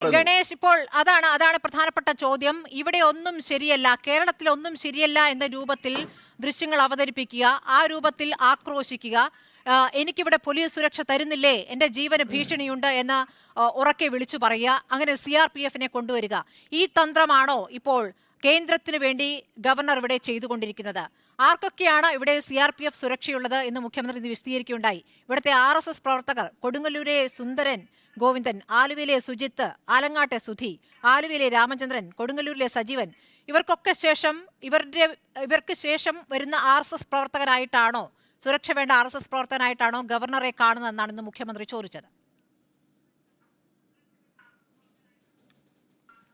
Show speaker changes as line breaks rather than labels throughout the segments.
ഗണേഷ്, ഇപ്പോൾ അതാണ് പ്രധാനപ്പെട്ട ചോദ്യം. ഇവിടെ ഒന്നും ശരിയല്ല, കേരളത്തിൽ ഒന്നും ശരിയല്ല എന്ന രൂപത്തിൽ ദൃശ്യങ്ങൾ അവതരിപ്പിക്കുക, ആ രൂപത്തിൽ ആക്രോശിക്കുക, എനിക്കിവിടെ പോലീസ് സുരക്ഷ തരുന്നില്ലേ, എന്റെ ജീവന് ഭീഷണിയുണ്ട് എന്ന് ഉറക്കെ വിളിച്ചു പറയുക, അങ്ങനെ CRPF കൊണ്ടുവരിക. ഈ തന്ത്രമാണോ ഇപ്പോൾ കേന്ദ്രത്തിന് വേണ്ടി ഗവർണർ ഇവിടെ ചെയ്തുകൊണ്ടിരിക്കുന്നത്? ആർക്കൊക്കെയാണ് ഇവിടെ CRPF സുരക്ഷയുള്ളത് എന്ന് മുഖ്യമന്ത്രി ഇന്ന് വിശദീകരിക്കുകയുണ്ടായി. ഇവിടുത്തെ RSS പ്രവർത്തകർ, കൊടുങ്ങല്ലൂരെ സുന്ദരൻ ഗോവിന്ദൻ, ആലുവയിലെ സുജിത്ത്, ആലങ്ങാട്ടെ സുധി, ആലുവയിലെ രാമചന്ദ്രൻ, കൊടുങ്ങല്ലൂരിലെ സജീവൻ, ഇവർക്ക് ശേഷം വരുന്ന RSS പ്രവർത്തകരായിട്ടാണോ, സുരക്ഷ വേണ്ട RSS പ്രവർത്തകനായിട്ടാണോ ഗവർണറെ കാണുന്നതെന്നാണ് ഇന്ന് മുഖ്യമന്ത്രി ചോദിച്ചത്.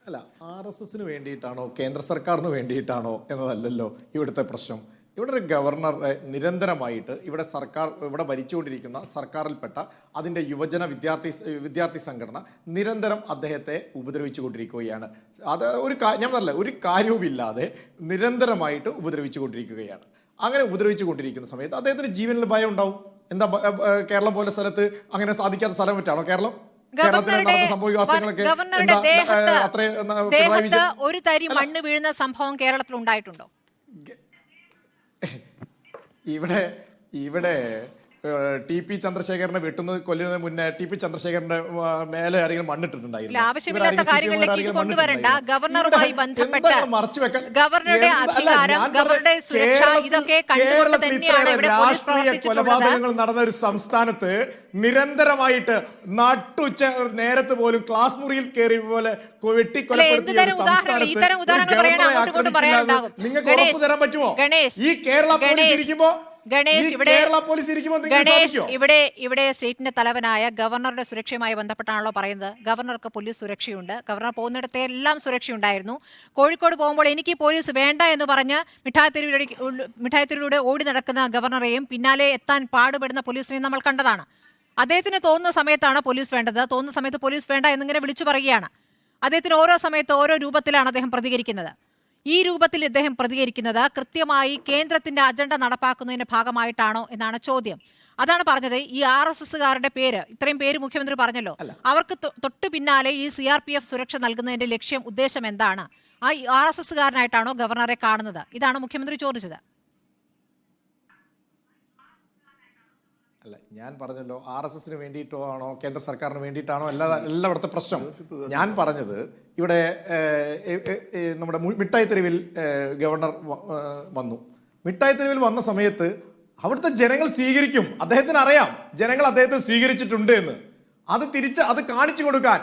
അല്ല, RSSന് വേണ്ടിയിട്ടാണോ കേന്ദ്ര സർക്കാരിന് വേണ്ടിയിട്ടാണോ എന്നതല്ലല്ലോ ഇവിടുത്തെ പ്രശ്നം. ഇവിടെ ഒരു ഗവർണറെ നിരന്തരമായിട്ട് ഇവിടെ ഭരിച്ചുകൊണ്ടിരിക്കുന്ന സർക്കാരിൽപ്പെട്ട അതിൻ്റെ യുവജന വിദ്യാർത്ഥി സംഘടന നിരന്തരം അദ്ദേഹത്തെ ഉപദ്രവിച്ചു കൊണ്ടിരിക്കുകയാണ്. അത് ഞാൻ പറഞ്ഞില്ല, ഒരു കാര്യവുമില്ലാതെ നിരന്തരമായിട്ട് ഉപദ്രവിച്ചു കൊണ്ടിരിക്കുകയാണ്. അങ്ങനെ ഉപദ്രവിച്ചു കൊണ്ടിരിക്കുന്ന സമയത്ത് അദ്ദേഹത്തിന് ജീവനിൽ ഭയം ഉണ്ടാവും. എന്താ, കേരളം പോലെ സ്ഥലത്ത് അങ്ങനെ സാധിക്കാത്ത സ്ഥലം പറ്റാണോ കേരളം?
ഒരു തരി മണ്ണ് വീഴുന്ന സംഭവം കേരളത്തിൽ ഉണ്ടായിട്ടുണ്ടോ?
ഇവിടെ TP ചന്ദ്രശേഖരനെ വെട്ടുന്നത് കൊല്ലുന്നതിന് മുന്നേ TP ചന്ദ്രശേഖരന്റെ മേലെ ആരെങ്കിലും മണ്ണിട്ടിട്ടുണ്ടായിരുന്നു.
ആവശ്യമില്ലാത്ത കാര്യങ്ങളിലേക്ക് കൊണ്ടുവരണ്ട. ഗവർണറുമായി ബന്ധപ്പെട്ട് ഗവർണറുടെ അധികാരം, ഗവർണറുടെ സുരക്ഷ, ഇതൊക്കെ കണ്ടുകൊണ്ട് തന്നെയാണ് ഇവിടെ പോലീസ് പ്രവർത്തിച്ചിട്ടുള്ളത്.
കൊലപാതകങ്ങൾ നടന്ന ഒരു സംസ്ഥാനത്ത് നിരന്തരമായിട്ട് നട്ടുച്ച നേരത്ത് പോലും ക്ലാസ് മുറിയിൽ കയറി പോലെ വെട്ടിക്കൊലപ്പെടുത്തിയ
ഇത്തരം ഉദാഹരണങ്ങൾ പറയാനുണ്ടാകും.
നിങ്ങൾക്ക് ഉറപ്പ് തരാൻ പറ്റുമോ? ഈ കേരള പോലീസ് ഇരിക്കുമ്പോ
ഇവിടെ സ്റ്റേറ്റിന്റെ തലവനായ ഗവർണറുടെ സുരക്ഷയുമായി ബന്ധപ്പെട്ടാണല്ലോ പറയുന്നത്. ഗവർണർക്ക് പോലീസ് സുരക്ഷയുണ്ട്. ഗവർണർ പോകുന്നിടത്തെ എല്ലാം സുരക്ഷയുണ്ടായിരുന്നു. കോഴിക്കോട് പോകുമ്പോൾ എനിക്ക് പോലീസ് വേണ്ട എന്ന് പറഞ്ഞ് മിഠായിത്തെരുവിലൂടെ ഓടി നടക്കുന്ന ഗവർണറെയും പിന്നാലെ എത്താൻ പാടുപെടുന്ന പോലീസിനെയും നമ്മൾ കണ്ടതാണ്. അദ്ദേഹത്തിന് തോന്നുന്ന സമയത്താണ് പോലീസ് വേണ്ടത്, തോന്നുന്ന സമയത്ത് പോലീസ് വേണ്ട എന്നിങ്ങനെ വിളിച്ചു പറയുകയാണ്. അദ്ദേഹത്തിന് ഓരോ സമയത്ത് ഓരോ രൂപത്തിലാണ് അദ്ദേഹം പ്രതികരിക്കുന്നത്. ഈ രൂപത്തിൽ ഇദ്ദേഹം പ്രതികരിക്കുന്നത് കൃത്യമായി കേന്ദ്രത്തിന്റെ അജണ്ട നടപ്പാക്കുന്നതിന്റെ ഭാഗമായിട്ടാണോ എന്നാണ് ചോദ്യം. അതാണ് പറഞ്ഞത്. ഈ RSSകാരുടെ പേര്, ഇത്രയും പേര് മുഖ്യമന്ത്രി പറഞ്ഞല്ലോ, അവർക്ക് തൊട്ടു പിന്നാലെ ഈ CRPF സുരക്ഷ നൽകുന്നതിന്റെ ഉദ്ദേശം എന്താണ്? ആ RSSകാരനായിട്ടാണോ ഗവർണറെ കാണുന്നത്? ഇതാണ് മുഖ്യമന്ത്രി ചോദിച്ചത്.
അല്ല, ഞാൻ പറഞ്ഞല്ലോ, RSSന് വേണ്ടിയിട്ടോ ആണോ കേന്ദ്ര സർക്കാരിന് വേണ്ടിയിട്ടാണോ എല്ലായിടത്തെ പ്രശ്നം. ഞാൻ പറഞ്ഞത് ഇവിടെ നമ്മുടെ മിഠായിത്തെരുവിൽ ഗവർണർ വന്നു. മിഠായിത്തെരുവിൽ വന്ന സമയത്ത് അവിടുത്തെ ജനങ്ങൾ സ്വീകരിക്കും. അദ്ദേഹത്തിന് അറിയാം ജനങ്ങൾ അദ്ദേഹത്തെ സ്വീകരിച്ചിട്ടുണ്ട് എന്ന്. അത് കാണിച്ചു കൊടുക്കാൻ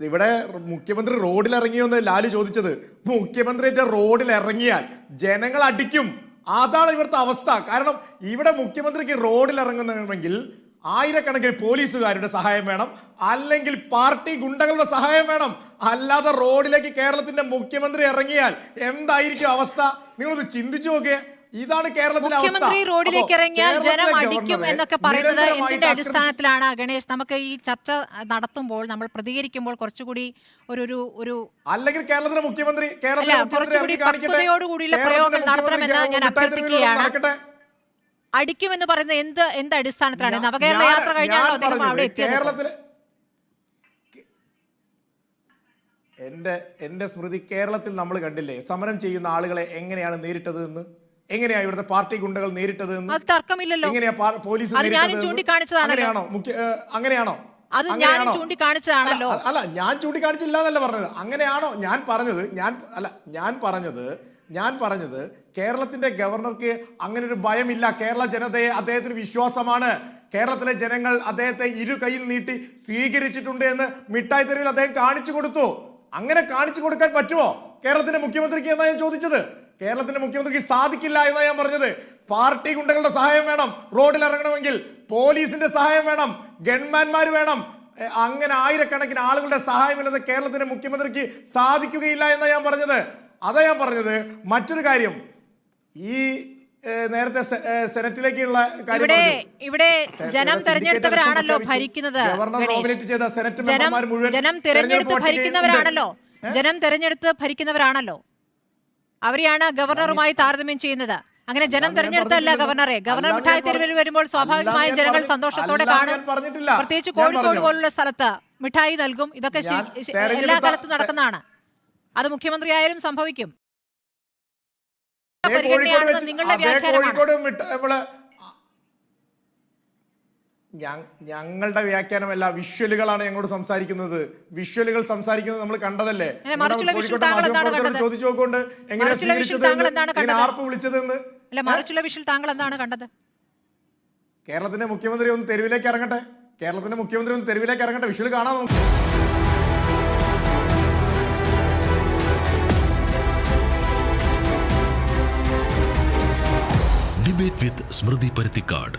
ഇവിടെ മുഖ്യമന്ത്രി റോഡിൽ ഇറങ്ങിയോന്ന് ലാലു ചോദിച്ചത്. മുഖ്യമന്ത്രിയുടെ റോഡിൽ ഇറങ്ങിയാൽ ജനങ്ങൾ അടിക്കും. അതാണ് ഇവിടുത്തെ അവസ്ഥ. കാരണം ഇവിടെ മുഖ്യമന്ത്രിക്ക് റോഡിൽ ഇറങ്ങുന്നുണ്ടെങ്കിൽ ആയിരക്കണക്കിന് പോലീസുകാരുടെ സഹായം വേണം, അല്ലെങ്കിൽ പാർട്ടി ഗുണ്ടകളുടെ സഹായം വേണം. അല്ലാതെ റോഡിലേക്ക് കേരളത്തിന്റെ മുഖ്യമന്ത്രി ഇറങ്ങിയാൽ എന്തായിരിക്കും അവസ്ഥ? നിങ്ങളൊന്ന് ചിന്തിച്ചു നോക്കിയേ. ഇതാണ് കേരളത്തിലെ അവസ്ഥ.
മുഖ്യമന്ത്രി റോഡിലേക്ക് ഇറങ്ങിയാൽ ജനം അടിക്കും എന്നൊക്കെ പറയുന്നത് എന്തിന്റെ അടിസ്ഥാനത്തിലാണ് ഗണേഷ്? നമുക്ക് ഈ ചർച്ച നടത്തുമ്പോൾ, നമ്മൾ പ്രതികരിക്കുമ്പോൾ കുറച്ചുകൂടി ഒരു
അല്ലെങ്കിൽ കേരളത്തിലെ മുഖ്യമന്ത്രി
കുറച്ചുകൂടി പക്വതയോടുകൂടിയുള്ള പ്രയോഗങ്ങൾ നടത്തണമെന്ന് ഞാൻ അഭ്യർത്ഥിക്കുകയാണ്. അടിക്കുമെന്ന് പറയുന്നത് എന്ത് അടിസ്ഥാനത്തിലാണ്? നവകേരള യാത്ര കഴിഞ്ഞാണോ അദ്ദേഹം അവിടെ എത്തിയത്?
എന്റെ സ്മൃതി, കേരളത്തിൽ നമ്മൾ കണ്ടില്ലേ സമരം ചെയ്യുന്ന ആളുകളെ എങ്ങനെയാണ് നേരിട്ടത് എന്ന്? എങ്ങനെയാ ഇവിടുത്തെ പാർട്ടി ഗുണ്ടകൾ നേരിട്ടത് എന്ന്?
തർക്കമില്ലല്ലോ.
എങ്ങനെയാ പോലീസ്
ചൂണ്ടിക്കാണിച്ചതാണല്ലോ.
അങ്ങനെയാണോ? അല്ല, ഞാൻ ചൂണ്ടിക്കാണിച്ചില്ല എന്നല്ല പറഞ്ഞത്. അങ്ങനെയാണോ? ഞാൻ പറഞ്ഞത് കേരളത്തിന്റെ ഗവർണർക്ക് അങ്ങനെ ഒരു ഭയമില്ല. കേരള ജനതയെ അദ്ദേഹത്തിന് വിശ്വാസമാണ്. കേരളത്തിലെ ജനങ്ങൾ അദ്ദേഹത്തെ ഇരു കൈയിൽ നീട്ടി സ്വീകരിച്ചിട്ടുണ്ട് എന്ന് മിഠായിത്തെരുവിൽ അദ്ദേഹം കാണിച്ചു കൊടുത്തു. അങ്ങനെ കാണിച്ചു കൊടുക്കാൻ പറ്റുമോ കേരളത്തിന്റെ മുഖ്യമന്ത്രിക്ക് എന്നാ ഞാൻ ചോദിച്ചത്. കേരളത്തിന്റെ മുഖ്യമന്ത്രിക്ക് സാധിക്കില്ല എന്നാ ഞാൻ പറഞ്ഞത്. പാർട്ടി ഗുണ്ടകളുടെ സഹായം വേണം, റോഡിൽ ഇറങ്ങണമെങ്കിൽ പോലീസിന്റെ സഹായം വേണം, ഗൺമാൻമാർ വേണം. അങ്ങനെ ആയിരക്കണക്കിന് ആളുകളുടെ സഹായമില്ലെന്ന് കേരളത്തിന്റെ മുഖ്യമന്ത്രിക്ക് സാധിക്കുകയില്ല എന്നാ ഞാൻ പറഞ്ഞത്. അതാ ഞാൻ പറഞ്ഞത്. മറ്റൊരു കാര്യം, ഈ നേരത്തെ സെനറ്റിലേക്കുള്ള
ഇവിടെ ജനം തെരഞ്ഞെടുത്തവരാണല്ലോ ഭരിക്കുന്നത്. ജനം തെരഞ്ഞെടുത്ത് ഭരിക്കുന്നവരാണല്ലോ. അവരെയാണ് ഗവർണറുമായി താരതമ്യം ചെയ്യുന്നത്. അങ്ങനെ ജനം തെരഞ്ഞെടുത്തല്ല ഗവർണറെ. ഗവർണർ മിഠായിത്തെരുവിൽ വരുമ്പോൾ സ്വാഭാവികമായും ജനങ്ങൾ സന്തോഷത്തോടെ കാണും. പ്രത്യേകിച്ച് കോഴിക്കോട് പോലുള്ള സ്ഥലത്ത് മിഠായി നൽകും. ഇതൊക്കെ
ഞാൻ
എല്ലാ കാലത്തും നടക്കുന്നതാണ്. അത് മുഖ്യമന്ത്രിയായാലും സംഭവിക്കും. പരിഗണനയാണെന്ന് നിങ്ങളുടെ വ്യാഖ്യാനമാണ്.
ഞങ്ങളുടെ വ്യാഖ്യാനമല്ല, വിഷ്വലുകളാണ് ഞങ്ങളോട് സംസാരിക്കുന്നത്. വിഷ്വലുകൾ സംസാരിക്കുന്നത് നമ്മൾ കണ്ടതല്ലേ. ചോദിച്ചു നോക്കൊണ്ട് എങ്ങനെ ആർപ്പ് വിളിച്ചതെന്ന്.
മറിച്ചുള്ള വിഷ്വൽ താങ്കൾ എന്താണ് കണ്ടത്?
കേരളത്തിന്റെ മുഖ്യമന്ത്രി ഒന്ന് തെരുവിലേക്ക് ഇറങ്ങട്ടെ. വിഷ്വൽ കാണാം നമുക്ക്.
ഡിബേറ്റ് വിത്ത് സ്മൃതി പരുത്തിക്കാട്.